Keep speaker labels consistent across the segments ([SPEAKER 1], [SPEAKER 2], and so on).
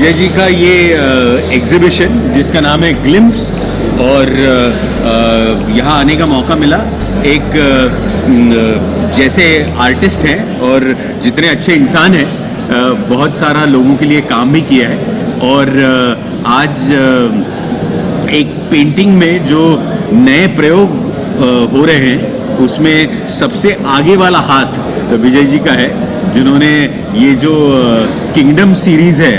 [SPEAKER 1] विजय जी का ये एग्जीबिशन जिसका नाम है ग्लिम्प्स, और यहाँ आने का मौका मिला। एक जैसे आर्टिस्ट हैं और जितने अच्छे इंसान हैं, बहुत सारा लोगों के लिए काम भी किया है। और आज एक पेंटिंग में जो नए प्रयोग हो रहे हैं उसमें सबसे आगे वाला हाथ विजय जी का है, जिन्होंने ये जो किंगडम सीरीज़ है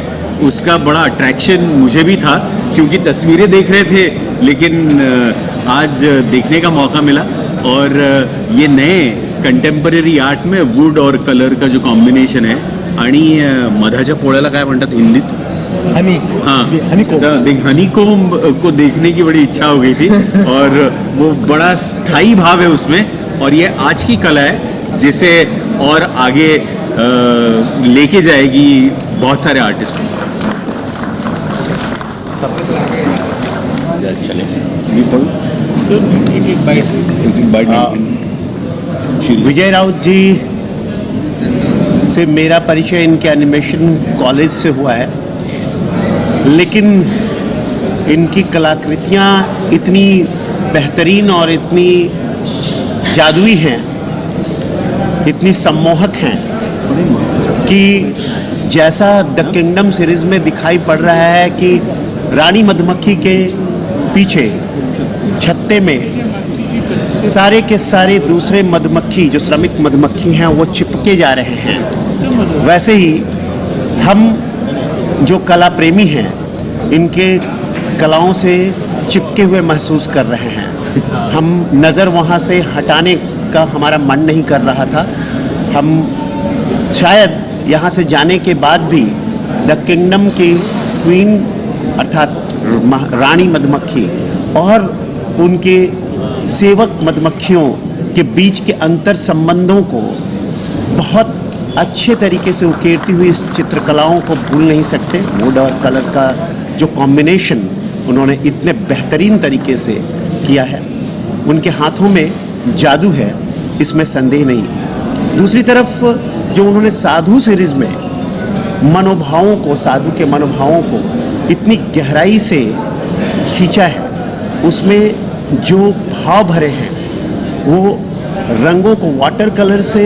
[SPEAKER 1] उसका बड़ा अट्रैक्शन मुझे भी था, क्योंकि तस्वीरें देख रहे थे लेकिन आज देखने का मौका मिला। और ये नए कंटेम्पररी आर्ट में वुड और कलर का जो कॉम्बिनेशन है, आणि मधाच्या पोळ्याला काय म्हणतात हिंदीत?
[SPEAKER 2] हनी।
[SPEAKER 1] हाँ,
[SPEAKER 2] हनीकोम
[SPEAKER 1] को देखने की बड़ी इच्छा हो गई थी और वो बड़ा स्थायी भाव है उसमें, और ये आज की कला है जिसे और आगे लेके जाएगी बहुत सारे आर्टिस्ट। चले
[SPEAKER 2] विजय राउत जी से मेरा परिचय इनके एनिमेशन कॉलेज से हुआ है, लेकिन इनकी कलाकृतियाँ इतनी बेहतरीन और इतनी जादुई हैं, इतनी सम्मोहक हैं कि जैसा द किंगडम सीरीज में दिखाई पड़ रहा है कि रानी मधुमक्खी के पीछे छत्ते में सारे के सारे दूसरे मधुमक्खी जो श्रमिक मधुमक्खी हैं वो चिपके जा रहे हैं, वैसे ही हम जो कला प्रेमी हैं इनके कलाओं से चिपके हुए महसूस कर रहे हैं। हम नज़र वहाँ से हटाने का हमारा मन नहीं कर रहा था। हम शायद यहाँ से जाने के बाद भी द किंगडम की क्वीन अर्थात रानी मधुमक्खी और उनके सेवक मधुमक्खियों के बीच के अंतर संबंधों को बहुत अच्छे तरीके से उकेरती हुई इस चित्रकलाओं को भूल नहीं सकते। वुड और कलर का जो कॉम्बिनेशन उन्होंने इतने बेहतरीन तरीके से किया है, उनके हाथों में जादू है, इसमें संदेह नहीं। दूसरी तरफ जो उन्होंने साधु सीरीज में मनोभावों को, साधु के मनोभावों को इतनी गहराई से खींचा है, उसमें जो भाव भरे हैं वो रंगों को वाटर कलर से,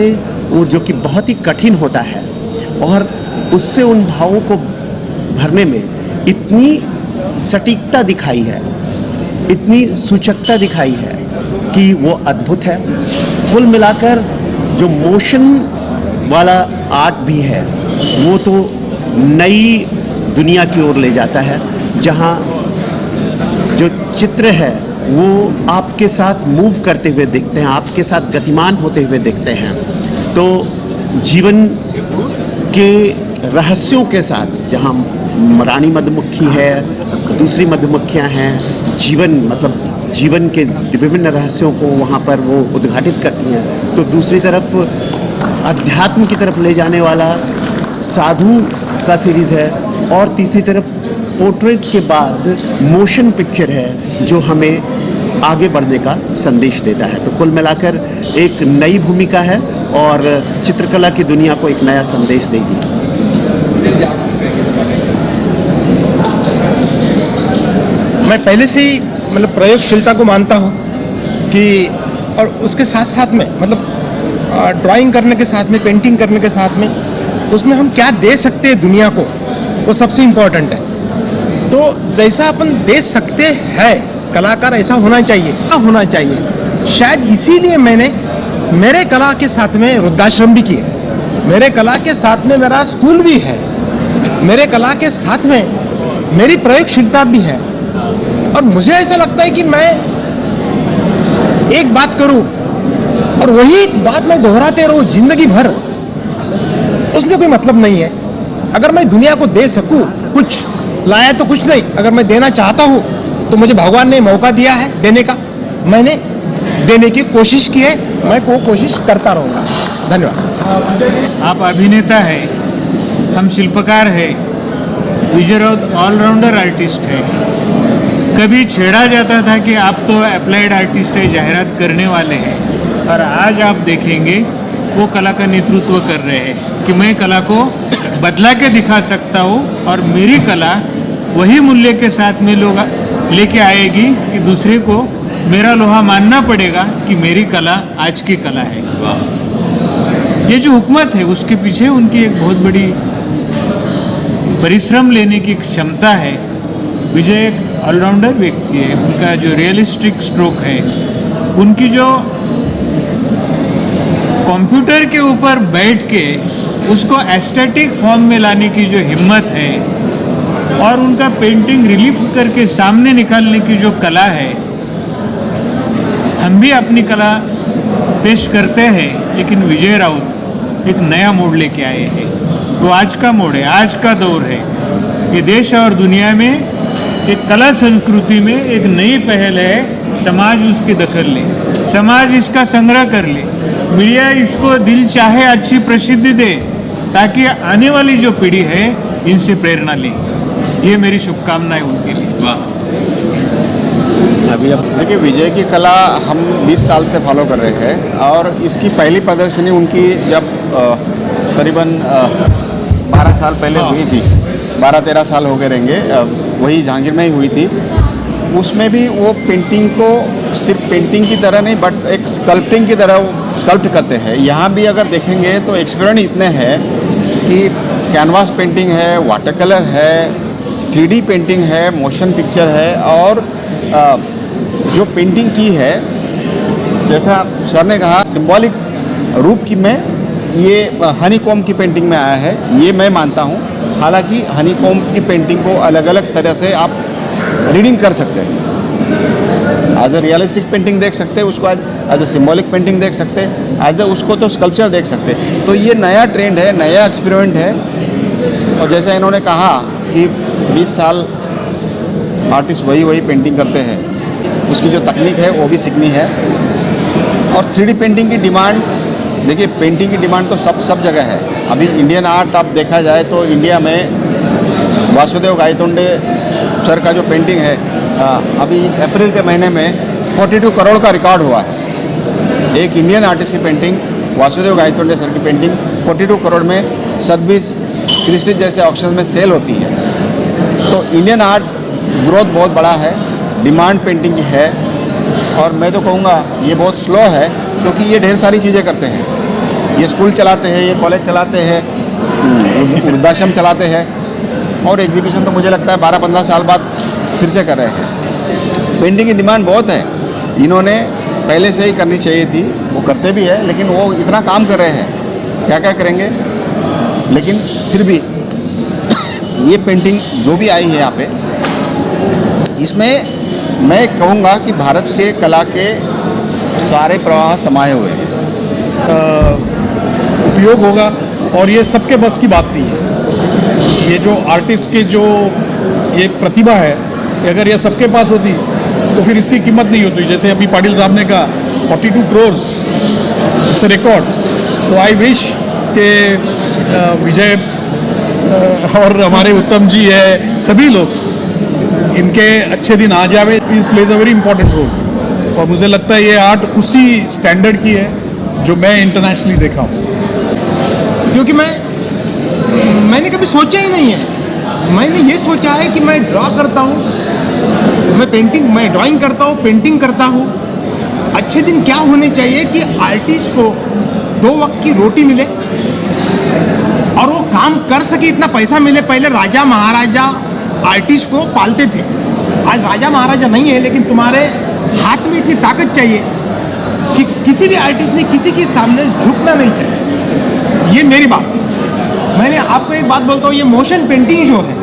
[SPEAKER 2] वो जो कि बहुत ही कठिन होता है, और उससे उन भावों को भरने में इतनी सटीकता दिखाई है, इतनी सूचकता दिखाई है कि वो अद्भुत है। कुल मिलाकर जो मोशन वाला आर्ट भी है वो तो नई दुनिया की ओर ले जाता है, जहाँ जो चित्र है वो आपके साथ मूव करते हुए दिखते हैं, आपके साथ गतिमान होते हुए दिखते हैं। तो जीवन के रहस्यों के साथ, जहाँ रानी मधुमक्खी है, दूसरी मधुमक्खियाँ हैं, जीवन मतलब जीवन के विभिन्न रहस्यों को वहाँ पर वो उद्घाटित करती हैं, तो दूसरी तरफ अध्यात्म की तरफ ले जाने वाला साधु का सीरीज़ है, और तीसरी तरफ पोर्ट्रेट के बाद मोशन पिक्चर है जो हमें आगे बढ़ने का संदेश देता है। तो कुल मिलाकर एक नई भूमिका है और चित्रकला की दुनिया को एक नया संदेश देगी।
[SPEAKER 3] मैं पहले से ही मतलब प्रयोगशीलता को मानता हूँ कि, और उसके साथ साथ में मतलब ड्राइंग करने के साथ में, पेंटिंग करने के साथ में, उसमें हम क्या दे सकते हैं दुनिया को, वो सबसे इम्पोर्टेंट है। तो जैसा अपन दे सकते हैं, कलाकार ऐसा होना चाहिए। शायद इसीलिए मैंने मेरे कला के साथ में वृद्धाश्रम भी किए, मेरे कला के साथ में मेरा स्कूल भी है, मेरे कला के साथ में मेरी प्रयोगशीलता भी है। और मुझे ऐसा लगता है कि मैं एक बात करूं और वही बात मैं दोहराते रहूं जिंदगी भर, उसमें कोई मतलब नहीं है। अगर मैं दुनिया को दे सकूं, कुछ लाया तो कुछ नहीं, अगर मैं देना चाहता हूं तो मुझे भगवान ने मौका दिया है देने का, मैंने देने की कोशिश की है, मैं वो कोशिश करता रहूँगा। धन्यवाद।
[SPEAKER 4] आप अभिनेता है, हम शिल्पकार है, विजय राउत ऑलराउंडर आर्टिस्ट है। कभी छेड़ा जाता था कि आप तो अप्लाइड आर्टिस्ट है, जाहिरात करने वाले हैं, और आज आप देखेंगे वो कला का नेतृत्व कर रहे हैं कि मैं कला को बदला के दिखा सकता हूँ और मेरी कला वही मूल्य के साथ में लोग लेके आएगी कि दूसरे को मेरा लोहा मानना पड़ेगा कि मेरी कला आज की कला है।
[SPEAKER 1] वाह।
[SPEAKER 4] ये जो हुकूमत है उसके पीछे उनकी एक बहुत बड़ी परिश्रम लेने की क्षमता है। विजय एक ऑलराउंडर व्यक्ति है, उनका जो रियलिस्टिक स्ट्रोक है, उनकी जो कंप्यूटर के ऊपर बैठ के उसको एस्थेटिक फॉर्म में लाने की जो हिम्मत है और उनका पेंटिंग रिलीफ करके सामने निकालने की जो कला है, हम भी अपनी कला पेश करते हैं, लेकिन विजय राउत एक नया मोड़ लेके आए हैं। वो आज का मोड़ है, आज का दौर है। ये देश और दुनिया में एक कला संस्कृति में एक नई पहल है, समाज उसकी दखल ले, समाज इसका संग्रह कर ले, मीडिया इसको दिल चाहे अच्छी प्रसिद्धि दे, ताकि आने वाली जो पीढ़ी है इनसे प्रेरणा ले। ये मेरी शुभकामनाएं उनके लिए।
[SPEAKER 1] वाह।
[SPEAKER 2] अभी अब
[SPEAKER 5] देखिए, विजय की कला हम 20 साल से फॉलो कर रहे हैं और इसकी पहली प्रदर्शनी उनकी जब करीबन 12 साल पहले हुई थी, 12-13 साल हो गए रहेंगे, वही जहांगीर में ही हुई थी। उसमें भी वो पेंटिंग को सिर्फ पेंटिंग की तरह नहीं बट एक स्कल्पटिंग की तरह स्कल्प्ट करते हैं। यहाँ भी अगर देखेंगे तो एक्सपेरिमेंट इतने हैं कि कैनवास पेंटिंग है, वाटर कलर है, 3D पेंटिंग है, मोशन पिक्चर है और जो पेंटिंग की है, जैसा सर ने कहा, सिंबॉलिक रूप की में ये हनीकॉम्ब की पेंटिंग में आया है, ये मैं मानता हूँ। हालांकि हनीकॉम्ब की पेंटिंग को अलग अलग तरह से आप रीडिंग कर सकते हैं। एज अ रियलिस्टिक पेंटिंग देख सकते हैं उसको, एज अ सिंबॉलिक पेंटिंग देख सकते हैं, एज अ उसको तो स्कल्पचर देख सकते हैं। तो ये नया ट्रेंड है, नया एक्सपेरिमेंट है। और जैसा इन्होंने कहा कि 20 साल आर्टिस्ट वही पेंटिंग करते हैं, उसकी जो तकनीक है वो भी सीखनी है। और 3D पेंटिंग की डिमांड, देखिए पेंटिंग की डिमांड तो सब जगह है। अभी इंडियन आर्ट आप देखा जाए तो इंडिया में वासुदेव गायतोंडे सर का जो पेंटिंग है, अभी अप्रैल के महीने में 42 करोड़ का रिकॉर्ड हुआ है। एक इंडियन आर्टिस्ट की पेंटिंग, वासुदेव गायतोंडे सर की पेंटिंग 42 करोड़ में सदबीज क्रिस्टी जैसे ऑक्शन में सेल होती है। तो इंडियन आर्ट ग्रोथ बहुत बड़ा है, डिमांड पेंटिंग की है। और मैं तो कहूँगा ये बहुत स्लो है, क्योंकि ये ढेर सारी चीज़ें करते हैं। ये स्कूल चलाते हैं, ये कॉलेज चलाते हैं, वृद्धाश्रम चलाते हैं, और एग्जीबिशन तो मुझे लगता है 12-15 साल बाद फिर से कर रहे हैं। पेंटिंग की डिमांड बहुत है, इन्होंने पहले से ही करनी चाहिए थी, वो करते भी है, लेकिन वो इतना काम कर रहे हैं, क्या क्या करेंगे। लेकिन फिर भी ये पेंटिंग जो भी आई है यहाँ पे, इसमें मैं कहूँगा कि भारत के कला के सारे प्रवाह समाये हुए हैं।
[SPEAKER 6] उपयोग होगा और ये सबके बस की बात नहीं है। ये जो आर्टिस्ट के जो ये प्रतिभा है, अगर ये सबके पास होती तो फिर इसकी कीमत नहीं होती। जैसे अभी पाटिल साहब ने कहा 42 करोड़ इट्स रिकॉर्ड। तो आई विश के विजय और हमारे उत्तम जी है, सभी लोग इनके अच्छे दिन आ जावे। It plays a very important role और मुझे लगता है ये आर्ट उसी स्टैंडर्ड की है जो मैं इंटरनेशनली देखा हूँ।
[SPEAKER 3] क्योंकि मैंने कभी सोचा ही नहीं है। मैंने ये सोचा है कि मैं ड्रॉ करता हूँ, मैं ड्राइंग करता हूँ, पेंटिंग करता हूँ। अच्छे दिन क्या होने चाहिए कि आर्टिस्ट को 2 वक्त की रोटी मिले और वो काम कर सके, इतना पैसा मिले। पहले राजा महाराजा आर्टिस्ट को पालते थे, आज राजा महाराजा नहीं है, लेकिन तुम्हारे हाथ में इतनी ताकत चाहिए कि किसी भी आर्टिस्ट ने किसी के सामने झुकना नहीं चाहिए। ये मेरी बात है। मैंने आपको एक बात बोलता हूँ, ये मोशन पेंटिंग जो है,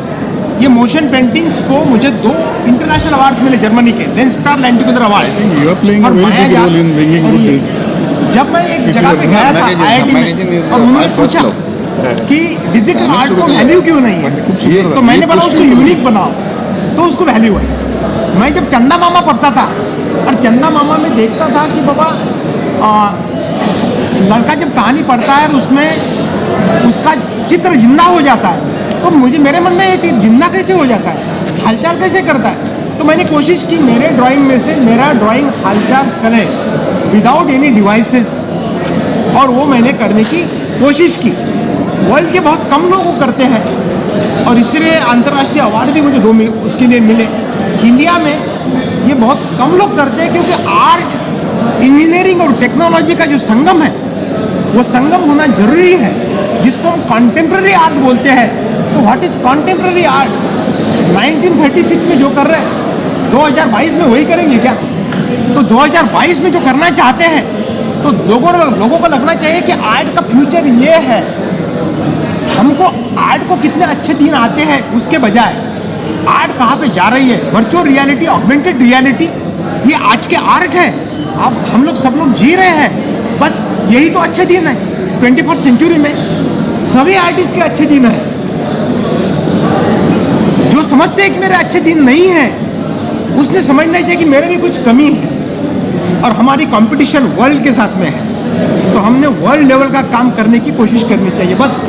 [SPEAKER 3] ये मोशन पेंटिंग्स को मुझे 2 इंटरनेशनल अवार्ड्स मिले जर्मनी के, लेंसस्टार land together award.
[SPEAKER 6] You are playing a very good role in bringing good days.
[SPEAKER 3] जब मैं एक जगह पे गया था IIT में और उन्होंने पूछा कि डिजिटल आर्ट को वैल्यू क्यों नहीं है, तो मैंने बोला उसको यूनिक बनाओ तो उसको वैल्यू है। मैं जब चंदा मामा पढ़ता था और चंदा मामा में देखता था कि बाबा लड़का जब कहानी पढ़ता है और उसमें उसका चित्र जिंदा हो जाता है, तो मेरे मन में ये थी जिंदा कैसे हो जाता है, हालचाल कैसे करता है। तो मैंने कोशिश की मेरे ड्राइंग में से मेरा ड्राइंग हालचाल करे विदाउट एनी डिवाइसेस, और वो मैंने करने की कोशिश की। वर्ल्ड के बहुत कम लोग वो करते हैं और इसलिए अंतर्राष्ट्रीय अवार्ड भी मुझे उसके लिए मिले। इंडिया में ये बहुत कम लोग करते हैं क्योंकि आर्ट, इंजीनियरिंग और टेक्नोलॉजी का जो संगम है वो संगम होना जरूरी है, जिसको हम कॉन्टेम्प्ररी आर्ट बोलते हैं। तो व्हाट इज कॉन्टेम्प्ररी आर्ट? 1936 में जो कर रहे हैं 2022 में वही करेंगे क्या? तो 2022 में जो करना चाहते हैं तो लोगों को लगना चाहिए कि आर्ट का फ्यूचर ये है। हमको आर्ट को कितने अच्छे दिन आते हैं उसके बजाय आर्ट कहाँ पे जा रही है। वर्चुअल रियलिटी, ऑगमेंटेड रियलिटी, ये आज के आर्ट है। अब हम लोग सब लोग जी रहे हैं, बस यही तो अच्छे दिन है। 21st सेंचुरी में सभी आर्टिस्ट के अच्छे दिन हैं। जो समझते हैं कि मेरे अच्छे दिन नहीं है, उसने समझना चाहिए कि मेरे भी कुछ कमी है और हमारी कंपटीशन वर्ल्ड के साथ में है, तो हमने वर्ल्ड लेवल का काम करने की कोशिश करनी चाहिए बस।